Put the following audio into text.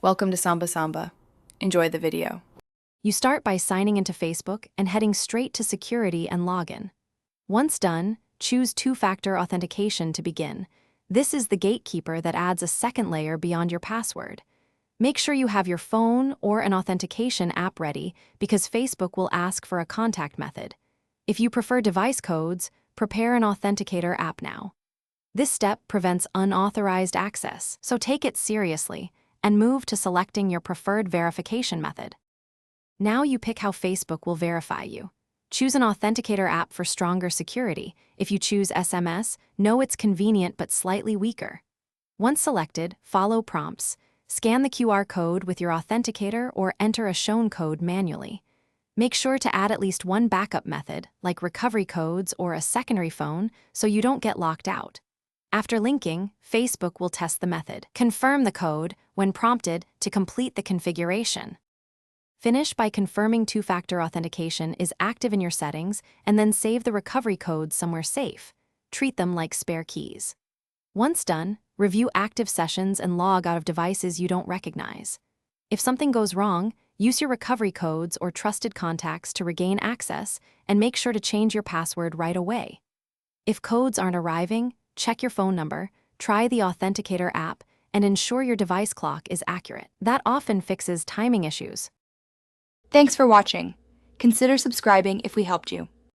Welcome to Samba Samba. Enjoy the video. You start by signing into Facebook and heading straight to Security and Login. Once done, choose two-factor authentication to begin. This is the gatekeeper that adds a second layer beyond your password. Make sure you have your phone or an authentication app ready because Facebook will ask for a contact method. If you prefer device codes, prepare an authenticator app now. This step prevents unauthorized access, so take it seriously and move to selecting your preferred verification method. Now you pick how Facebook will verify you. Choose an authenticator app for stronger security. If you choose SMS, know it's convenient but slightly weaker. Once selected, follow prompts. Scan the QR code with your authenticator or enter a shown code manually. Make sure to add at least one backup method, like recovery codes or a secondary phone, so you don't get locked out. After linking, Facebook will test the method. Confirm the code when prompted to complete the configuration. Finish by confirming two-factor authentication is active in your settings and then save the recovery codes somewhere safe. Treat them like spare keys. Once done, review active sessions and log out of devices you don't recognize. If something goes wrong, use your recovery codes or trusted contacts to regain access and make sure to change your password right away. If codes aren't arriving, check your phone number, try the Authenticator app, and ensure your device clock is accurate. That often fixes timing issues. Thanks for watching. Consider subscribing if we helped you.